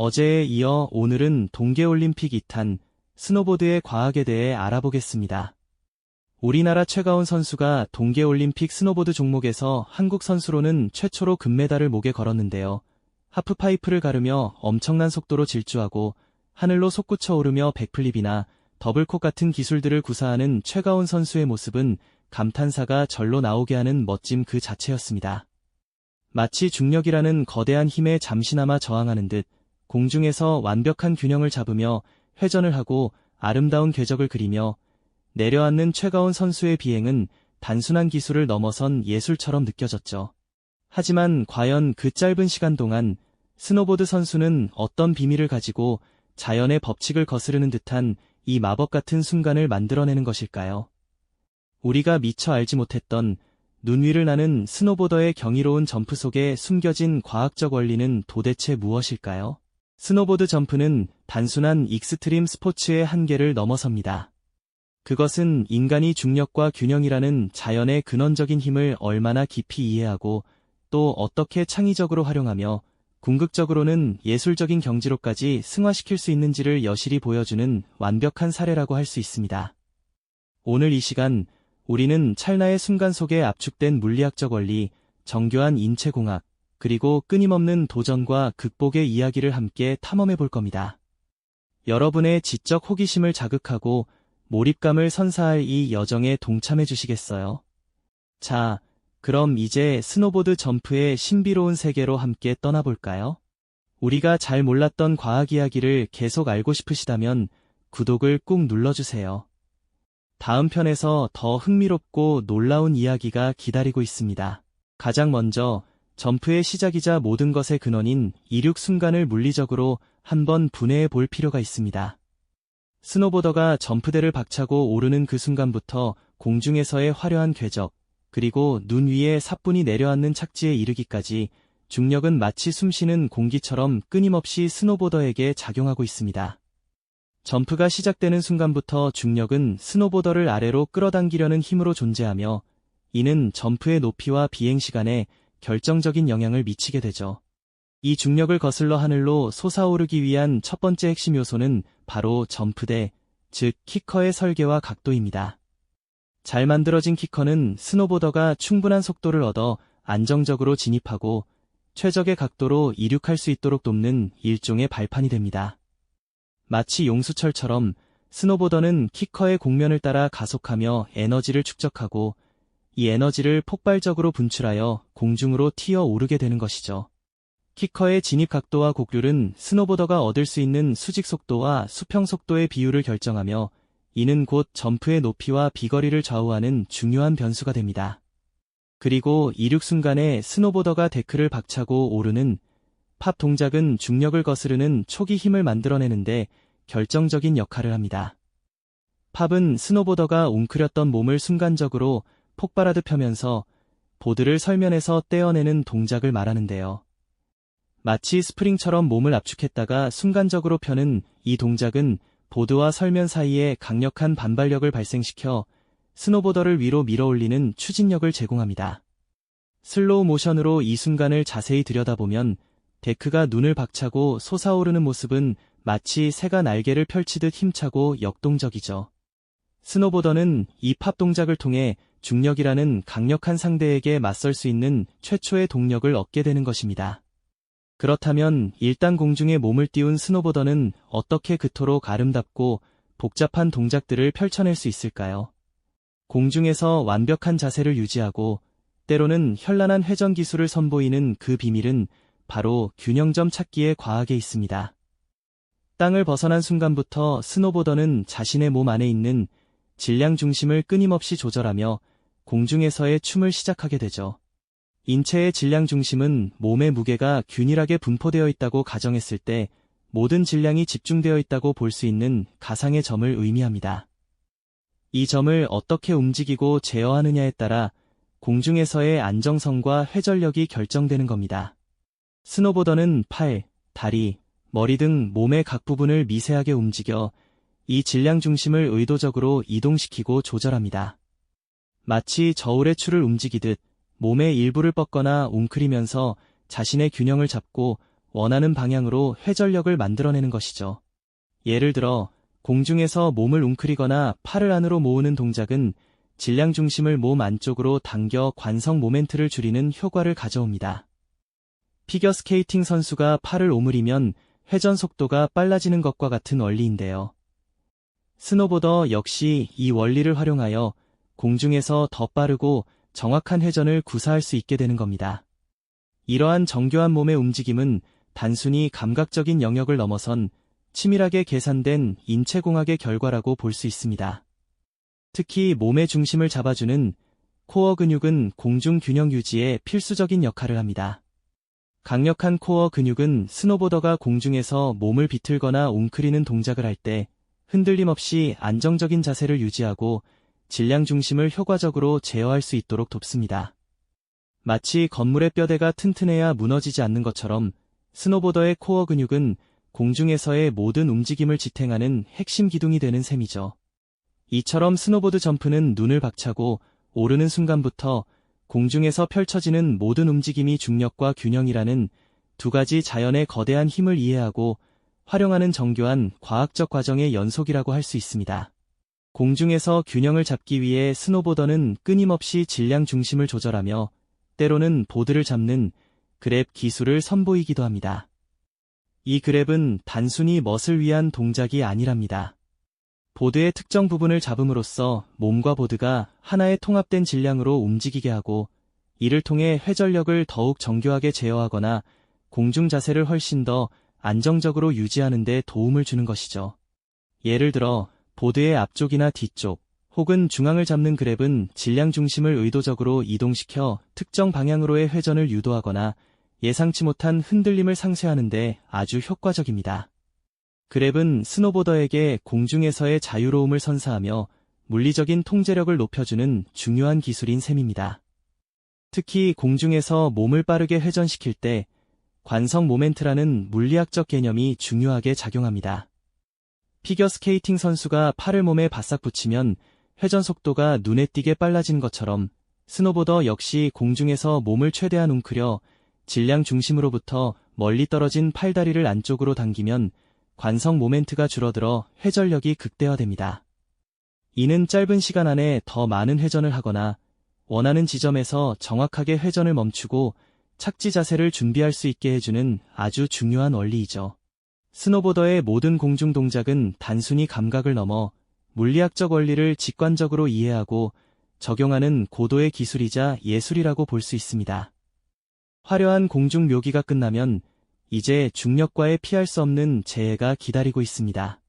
어제에 이어 오늘은 동계올림픽 2탄 스노보드의 과학에 대해 알아보겠습니다. 우리나라 최가온 선수가 동계올림픽 스노보드 종목에서 한국 선수로는 최초로 금메달을 목에 걸었는데요. 하프파이프를 가르며 엄청난 속도로 질주하고 하늘로 솟구쳐 오르며 백플립이나 더블콕 같은 기술들을 구사하는 최가온 선수의 모습은 감탄사가 절로 나오게 하는 멋짐 그 자체였습니다. 마치 중력이라는 거대한 힘에 잠시나마 저항하는 듯 공중에서 완벽한 균형을 잡으며 회전을 하고 아름다운 궤적을 그리며 내려앉는 최가온 선수의 비행은 단순한 기술을 넘어선 예술처럼 느껴졌죠. 하지만 과연 그 짧은 시간 동안 스노보드 선수는 어떤 비밀을 가지고 자연의 법칙을 거스르는 듯한 이 마법 같은 순간을 만들어내는 것일까요? 우리가 미처 알지 못했던 눈 위를 나는 스노보더의 경이로운 점프 속에 숨겨진 과학적 원리는 도대체 무엇일까요? 스노보드 점프는 단순한 익스트림 스포츠의 한계를 넘어섭니다. 그것은 인간이 중력과 균형이라는 자연의 근원적인 힘을 얼마나 깊이 이해하고 또 어떻게 창의적으로 활용하며 궁극적으로는 예술적인 경지로까지 승화시킬 수 있는지를 여실히 보여주는 완벽한 사례라고 할 수 있습니다. 오늘 이 시간 우리는 찰나의 순간 속에 압축된 물리학적 원리, 정교한 인체공학, 그리고 끊임없는 도전과 극복의 이야기를 함께 탐험해 볼 겁니다. 여러분의 지적 호기심을 자극하고 몰입감을 선사할 이 여정에 동참해 주시겠어요? 자, 그럼 이제 스노보드 점프의 신비로운 세계로 함께 떠나볼까요? 우리가 잘 몰랐던 과학 이야기를 계속 알고 싶으시다면 구독을 꾹 눌러주세요. 다음 편에서 더 흥미롭고 놀라운 이야기가 기다리고 있습니다. 가장 먼저 점프의 시작이자 모든 것의 근원인 이륙 순간을 물리적으로 한번 분해해 볼 필요가 있습니다. 스노보더가 점프대를 박차고 오르는 그 순간부터 공중에서의 화려한 궤적, 그리고 눈 위에 사뿐히 내려앉는 착지에 이르기까지 중력은 마치 숨쉬는 공기처럼 끊임없이 스노보더에게 작용하고 있습니다. 점프가 시작되는 순간부터 중력은 스노보더를 아래로 끌어당기려는 힘으로 존재하며 이는 점프의 높이와 비행 시간에 결정적인 영향을 미치게 되죠. 이 중력을 거슬러 하늘로 솟아오르기 위한 첫 번째 핵심 요소는 바로 점프대, 즉 키커의 설계와 각도입니다. 잘 만들어진 키커는 스노보더가 충분한 속도를 얻어 안정적으로 진입하고 최적의 각도로 이륙할 수 있도록 돕는 일종의 발판이 됩니다. 마치 용수철처럼 스노보더는 키커의 곡면을 따라 가속하며 에너지를 축적하고 이 에너지를 폭발적으로 분출하여 공중으로 튀어 오르게 되는 것이죠. 키커의 진입 각도와 곡률은 스노보더가 얻을 수 있는 수직 속도와 수평 속도의 비율을 결정하며 이는 곧 점프의 높이와 비거리를 좌우하는 중요한 변수가 됩니다. 그리고 이륙 순간에 스노보더가 데크를 박차고 오르는 팝 동작은 중력을 거스르는 초기 힘을 만들어내는데 결정적인 역할을 합니다. 팝은 스노보더가 웅크렸던 몸을 순간적으로 폭발하듯 펴면서 보드를 설면에서 떼어내는 동작을 말하는데요. 마치 스프링처럼 몸을 압축했다가 순간적으로 펴는 이 동작은 보드와 설면 사이에 강력한 반발력을 발생시켜 스노보더를 위로 밀어올리는 추진력을 제공합니다. 슬로우 모션으로 이 순간을 자세히 들여다보면 데크가 눈을 박차고 솟아오르는 모습은 마치 새가 날개를 펼치듯 힘차고 역동적이죠. 스노보더는 이 팝 동작을 통해 중력이라는 강력한 상대에게 맞설 수 있는 최초의 동력을 얻게 되는 것입니다. 그렇다면 일단 공중에 몸을 띄운 스노보더는 어떻게 그토록 아름답고 복잡한 동작들을 펼쳐낼 수 있을까요? 공중에서 완벽한 자세를 유지하고 때로는 현란한 회전 기술을 선보이는 그 비밀은 바로 균형점 찾기의 과학에 있습니다. 땅을 벗어난 순간부터 스노보더는 자신의 몸 안에 있는 질량 중심을 끊임없이 조절하며 공중에서의 춤을 시작하게 되죠. 인체의 질량 중심은 몸의 무게가 균일하게 분포되어 있다고 가정했을 때 모든 질량이 집중되어 있다고 볼 수 있는 가상의 점을 의미합니다. 이 점을 어떻게 움직이고 제어하느냐에 따라 공중에서의 안정성과 회전력이 결정되는 겁니다. 스노보더는 팔, 다리, 머리 등 몸의 각 부분을 미세하게 움직여 이 질량 중심을 의도적으로 이동시키고 조절합니다. 마치 저울의 추를 움직이듯 몸의 일부를 뻗거나 웅크리면서 자신의 균형을 잡고 원하는 방향으로 회전력을 만들어내는 것이죠. 예를 들어 공중에서 몸을 웅크리거나 팔을 안으로 모으는 동작은 질량 중심을 몸 안쪽으로 당겨 관성 모멘트를 줄이는 효과를 가져옵니다. 피겨스케이팅 선수가 팔을 오므리면 회전 속도가 빨라지는 것과 같은 원리인데요. 스노보더 역시 이 원리를 활용하여 공중에서 더 빠르고 정확한 회전을 구사할 수 있게 되는 겁니다. 이러한 정교한 몸의 움직임은 단순히 감각적인 영역을 넘어선 치밀하게 계산된 인체공학의 결과라고 볼 수 있습니다. 특히 몸의 중심을 잡아주는 코어 근육은 공중 균형 유지에 필수적인 역할을 합니다. 강력한 코어 근육은 스노보더가 공중에서 몸을 비틀거나 웅크리는 동작을 할 때 흔들림 없이 안정적인 자세를 유지하고 질량 중심을 효과적으로 제어할 수 있도록 돕습니다. 마치 건물의 뼈대가 튼튼해야 무너지지 않는 것처럼 스노보더의 코어 근육은 공중에서의 모든 움직임을 지탱하는 핵심 기둥이 되는 셈이죠. 이처럼 스노보드 점프는 눈을 박차고 오르는 순간부터 공중에서 펼쳐지는 모든 움직임이 중력과 균형이라는 두 가지 자연의 거대한 힘을 이해하고 활용하는 정교한 과학적 과정의 연속이라고 할 수 있습니다. 공중에서 균형을 잡기 위해 스노보더는 끊임없이 질량 중심을 조절하며 때로는 보드를 잡는 그랩 기술을 선보이기도 합니다. 이 그랩은 단순히 멋을 위한 동작이 아니랍니다. 보드의 특정 부분을 잡음으로써 몸과 보드가 하나의 통합된 질량으로 움직이게 하고 이를 통해 회전력을 더욱 정교하게 제어하거나 공중 자세를 훨씬 더 안정적으로 유지하는 데 도움을 주는 것이죠. 예를 들어 보드의 앞쪽이나 뒤쪽 혹은 중앙을 잡는 그랩은 질량 중심을 의도적으로 이동시켜 특정 방향으로의 회전을 유도하거나 예상치 못한 흔들림을 상쇄하는 데 아주 효과적입니다. 그랩은 스노보더에게 공중에서의 자유로움을 선사하며 물리적인 통제력을 높여주는 중요한 기술인 셈입니다. 특히 공중에서 몸을 빠르게 회전시킬 때 관성 모멘트라는 물리학적 개념이 중요하게 작용합니다. 피겨스케이팅 선수가 팔을 몸에 바싹 붙이면 회전 속도가 눈에 띄게 빨라진 것처럼 스노보더 역시 공중에서 몸을 최대한 웅크려 질량 중심으로부터 멀리 떨어진 팔다리를 안쪽으로 당기면 관성 모멘트가 줄어들어 회전력이 극대화됩니다. 이는 짧은 시간 안에 더 많은 회전을 하거나 원하는 지점에서 정확하게 회전을 멈추고 착지 자세를 준비할 수 있게 해주는 아주 중요한 원리이죠. 스노보더의 모든 공중 동작은 단순히 감각을 넘어 물리학적 원리를 직관적으로 이해하고 적용하는 고도의 기술이자 예술이라고 볼 수 있습니다. 화려한 공중 묘기가 끝나면 이제 중력과의 피할 수 없는 재해가 기다리고 있습니다.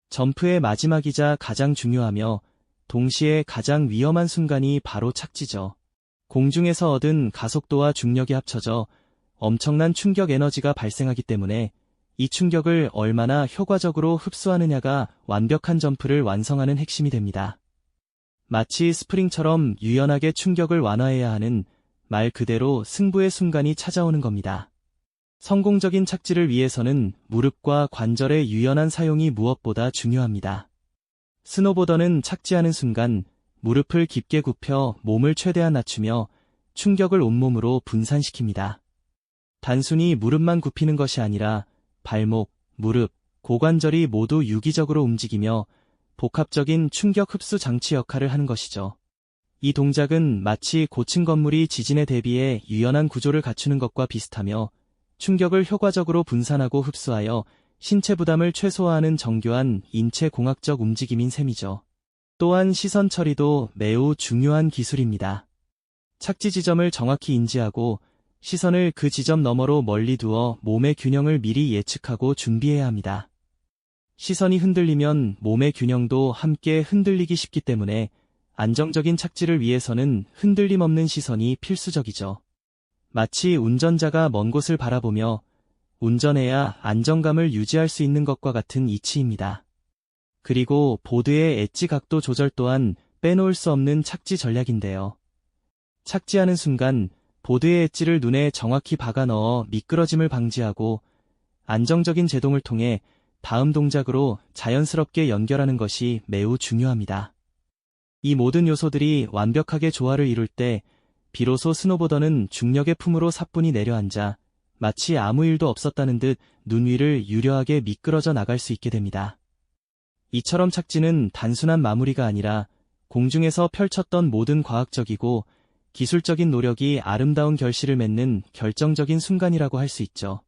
점프의 마지막이자 가장 중요하며 동시에 가장 위험한 순간이 바로 착지죠. 공중에서 얻은 가속도와 중력이 합쳐져 엄청난 충격 에너지가 발생하기 때문에 이 충격을 얼마나 효과적으로 흡수하느냐가 완벽한 점프를 완성하는 핵심이 됩니다. 마치 스프링처럼 유연하게 충격을 완화해야 하는 말 그대로 승부의 순간이 찾아오는 겁니다. 성공적인 착지를 위해서는 무릎과 관절의 유연한 사용이 무엇보다 중요합니다. 스노보더는 착지하는 순간 무릎을 깊게 굽혀 몸을 최대한 낮추며 충격을 온몸으로 분산시킵니다. 단순히 무릎만 굽히는 것이 아니라 발목, 무릎, 고관절이 모두 유기적으로 움직이며 복합적인 충격 흡수 장치 역할을 하는 것이죠. 이 동작은 마치 고층 건물이 지진에 대비해 유연한 구조를 갖추는 것과 비슷하며 충격을 효과적으로 분산하고 흡수하여 신체 부담을 최소화하는 정교한 인체 공학적 움직임인 셈이죠. 또한 시선 처리도 매우 중요한 기술입니다. 착지 지점을 정확히 인지하고 시선을 그 지점 너머로 멀리 두어 몸의 균형을 미리 예측하고 준비해야 합니다. 시선이 흔들리면 몸의 균형도 함께 흔들리기 쉽기 때문에 안정적인 착지를 위해서는 흔들림 없는 시선이 필수적이죠. 마치 운전자가 먼 곳을 바라보며 운전해야 안정감을 유지할 수 있는 것과 같은 이치입니다. 그리고 보드의 엣지 각도 조절 또한 빼놓을 수 없는 착지 전략인데요. 착지하는 순간 보드의 엣지를 눈에 정확히 박아 넣어 미끄러짐을 방지하고 안정적인 제동을 통해 다음 동작으로 자연스럽게 연결하는 것이 매우 중요합니다. 이 모든 요소들이 완벽하게 조화를 이룰 때 비로소 스노보더는 중력의 품으로 사뿐히 내려앉아 마치 아무 일도 없었다는 듯 눈 위를 유려하게 미끄러져 나갈 수 있게 됩니다. 이처럼 착지는 단순한 마무리가 아니라 공중에서 펼쳤던 모든 과학적이고 기술적인 노력이 아름다운 결실을 맺는 결정적인 순간이라고 할 수 있죠.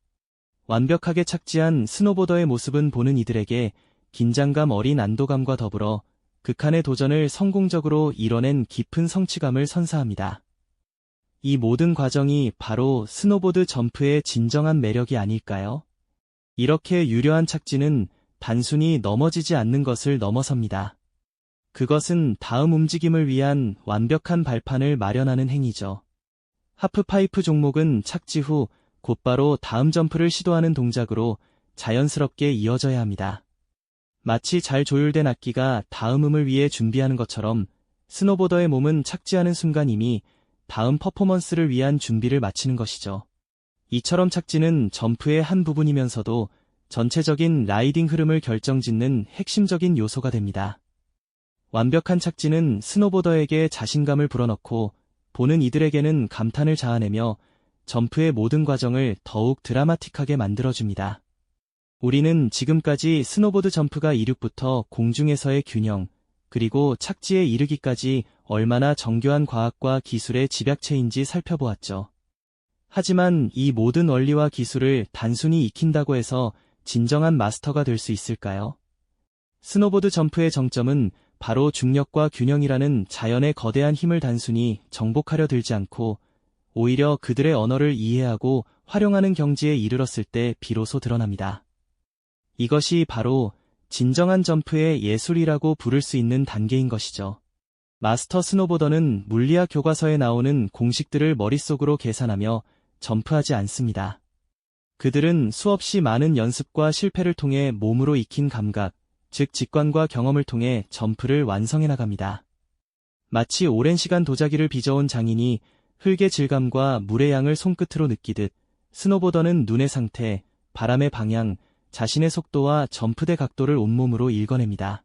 완벽하게 착지한 스노보더의 모습은 보는 이들에게 긴장감 어린 안도감과 더불어 극한의 도전을 성공적으로 이뤄낸 깊은 성취감을 선사합니다. 이 모든 과정이 바로 스노보드 점프의 진정한 매력이 아닐까요? 이렇게 유려한 착지는 단순히 넘어지지 않는 것을 넘어섭니다. 그것은 다음 움직임을 위한 완벽한 발판을 마련하는 행위죠. 하프파이프 종목은 착지 후 곧바로 다음 점프를 시도하는 동작으로 자연스럽게 이어져야 합니다. 마치 잘 조율된 악기가 다음 음을 위해 준비하는 것처럼 스노보더의 몸은 착지하는 순간 이미 다음 퍼포먼스를 위한 준비를 마치는 것이죠. 이처럼 착지는 점프의 한 부분이면서도 전체적인 라이딩 흐름을 결정짓는 핵심적인 요소가 됩니다. 완벽한 착지는 스노보더에게 자신감을 불어넣고 보는 이들에게는 감탄을 자아내며 점프의 모든 과정을 더욱 드라마틱하게 만들어줍니다. 우리는 지금까지 스노보드 점프가 이륙부터 공중에서의 균형, 그리고 착지에 이르기까지 얼마나 정교한 과학과 기술의 집약체인지 살펴보았죠. 하지만 이 모든 원리와 기술을 단순히 익힌다고 해서 진정한 마스터가 될 수 있을까요? 스노보드 점프의 정점은 바로 중력과 균형이라는 자연의 거대한 힘을 단순히 정복하려 들지 않고 오히려 그들의 언어를 이해하고 활용하는 경지에 이르렀을 때 비로소 드러납니다. 이것이 바로 진정한 점프의 예술이라고 부를 수 있는 단계인 것이죠. 마스터 스노보더는 물리학 교과서에 나오는 공식들을 머릿속으로 계산하며 점프하지 않습니다. 그들은 수없이 많은 연습과 실패를 통해 몸으로 익힌 감각, 즉 직관과 경험을 통해 점프를 완성해 나갑니다. 마치 오랜 시간 도자기를 빚어온 장인이 흙의 질감과 물의 양을 손끝으로 느끼듯 스노보더는 눈의 상태, 바람의 방향, 자신의 속도와 점프대 각도를 온몸으로 읽어냅니다.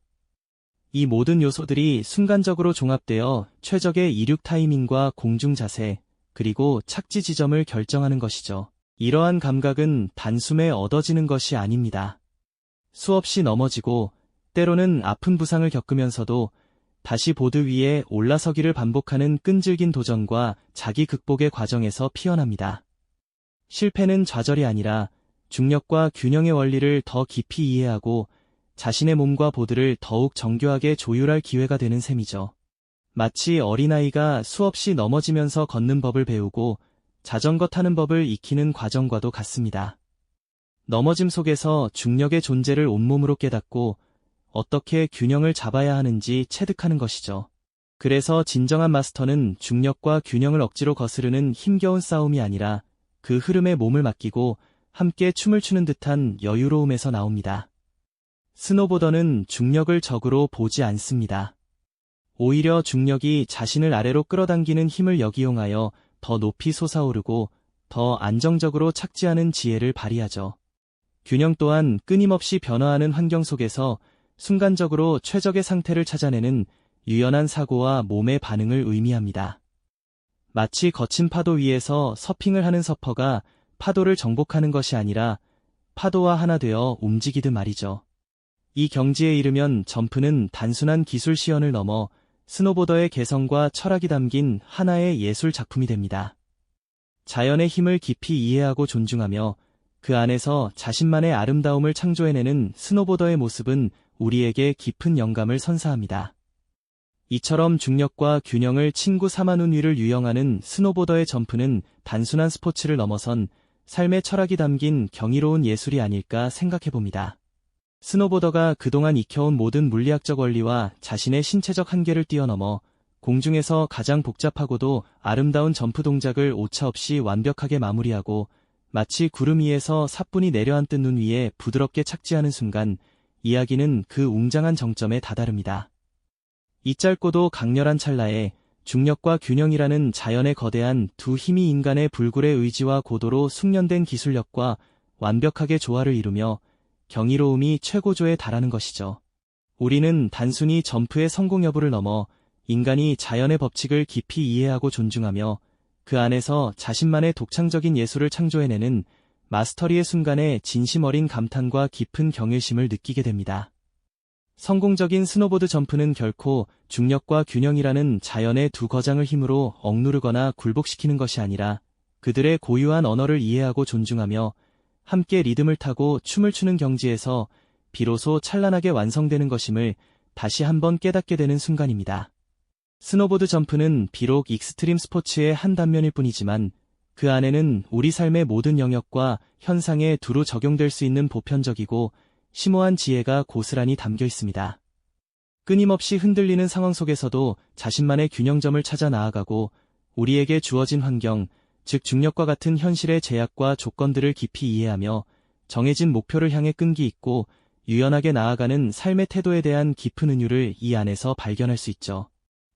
이 모든 요소들이 순간적으로 종합되어 최적의 이륙 타이밍과 공중 자세, 그리고 착지 지점을 결정하는 것이죠. 이러한 감각은 단숨에 얻어지는 것이 아닙니다. 수없이 넘어지고 때로는 아픈 부상을 겪으면서도 다시 보드 위에 올라서기를 반복하는 끈질긴 도전과 자기 극복의 과정에서 피어납니다. 실패는 좌절이 아니라 중력과 균형의 원리를 더 깊이 이해하고 자신의 몸과 보드를 더욱 정교하게 조율할 기회가 되는 셈이죠. 마치 어린아이가 수없이 넘어지면서 걷는 법을 배우고 자전거 타는 법을 익히는 과정과도 같습니다. 넘어짐 속에서 중력의 존재를 온몸으로 깨닫고 어떻게 균형을 잡아야 하는지 체득하는 것이죠. 그래서 진정한 마스터는 중력과 균형을 억지로 거스르는 힘겨운 싸움이 아니라 그 흐름에 몸을 맡기고 함께 춤을 추는 듯한 여유로움에서 나옵니다. 스노보더는 중력을 적으로 보지 않습니다. 오히려 중력이 자신을 아래로 끌어당기는 힘을 역이용하여 더 높이 솟아오르고 더 안정적으로 착지하는 지혜를 발휘하죠. 균형 또한 끊임없이 변화하는 환경 속에서 순간적으로 최적의 상태를 찾아내는 유연한 사고와 몸의 반응을 의미합니다. 마치 거친 파도 위에서 서핑을 하는 서퍼가 파도를 정복하는 것이 아니라 파도와 하나 되어 움직이듯 말이죠. 이 경지에 이르면 점프는 단순한 기술 시연을 넘어 스노보더의 개성과 철학이 담긴 하나의 예술 작품이 됩니다. 자연의 힘을 깊이 이해하고 존중하며 그 안에서 자신만의 아름다움을 창조해내는 스노보더의 모습은 우리에게 깊은 영감을 선사합니다. 이처럼 중력과 균형을 친구 삼아눈 위를 유영하는 스노보더의 점프는 단순한 스포츠를 넘어선 삶의 철학이 담긴 경이로운 예술이 아닐까 생각해봅니다. 스노보더가 그동안 익혀온 모든 물리학적 원리와 자신의 신체적 한계를 뛰어넘어 공중에서 가장 복잡하고도 아름다운 점프 동작을 오차없이 완벽하게 마무리하고 마치 구름 위에서 사뿐히 내려앉은 눈 위에 부드럽게 착지하는 순간 이야기는 그 웅장한 정점에 다다릅니다. 이 짧고도 강렬한 찰나에 중력과 균형이라는 자연의 거대한 두 힘이 인간의 불굴의 의지와 고도로 숙련된 기술력과 완벽하게 조화를 이루며 경이로움이 최고조에 달하는 것이죠. 우리는 단순히 점프의 성공 여부를 넘어 인간이 자연의 법칙을 깊이 이해하고 존중하며 그 안에서 자신만의 독창적인 예술을 창조해내는 마스터리의 순간에 진심 어린 감탄과 깊은 경외심을 느끼게 됩니다. 성공적인 스노보드 점프는 결코 중력과 균형이라는 자연의 두 거장을 힘으로 억누르거나 굴복시키는 것이 아니라 그들의 고유한 언어를 이해하고 존중하며 함께 리듬을 타고 춤을 추는 경지에서 비로소 찬란하게 완성되는 것임을 다시 한번 깨닫게 되는 순간입니다. 스노보드 점프는 비록 익스트림 스포츠의 한 단면일 뿐이지만 그 안에는 우리 삶의 모든 영역과 현상에 두루 적용될 수 있는 보편적이고 심오한 지혜가 고스란히 담겨 있습니다. 끊임없이 흔들리는 상황 속에서도 자신만의 균형점을 찾아 나아가고 우리에게 주어진 환경, 즉 중력과 같은 현실의 제약과 조건들을 깊이 이해하며 정해진 목표를 향해 끈기 있고 유연하게 나아가는 삶의 태도에 대한 깊은 은유를 이 안에서 발견할 수 있죠.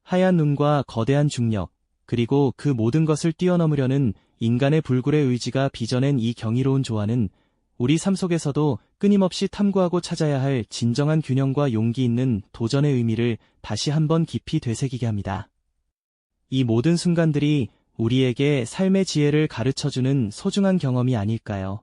하얀 눈과 거대한 중력, 그리고 그 모든 것을 뛰어넘으려는 인간의 불굴의 의지가 빚어낸 이 경이로운 조화는 우리 삶 속에서도 끊임없이 탐구하고 찾아야 할 진정한 균형과 용기 있는 도전의 의미를 다시 한번 깊이 되새기게 합니다. 이 모든 순간들이 우리에게 삶의 지혜를 가르쳐주는 소중한 경험이 아닐까요?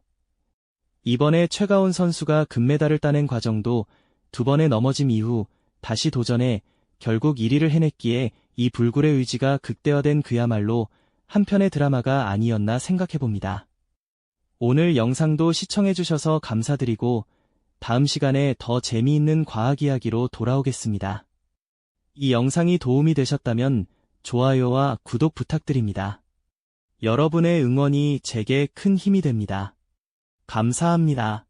이번에 최가온 선수가 금메달을 따낸 과정도 두 번의 넘어짐 이후 다시 도전해 결국 1위를 해냈기에 이 불굴의 의지가 극대화된 그야말로 한편의 드라마가 아니었나 생각해봅니다. 오늘 영상도 시청해주셔서 감사드리고 다음 시간에 더 재미있는 과학 이야기로 돌아오겠습니다. 이 영상이 도움이 되셨다면 좋아요와 구독 부탁드립니다. 여러분의 응원이 제게 큰 힘이 됩니다. 감사합니다.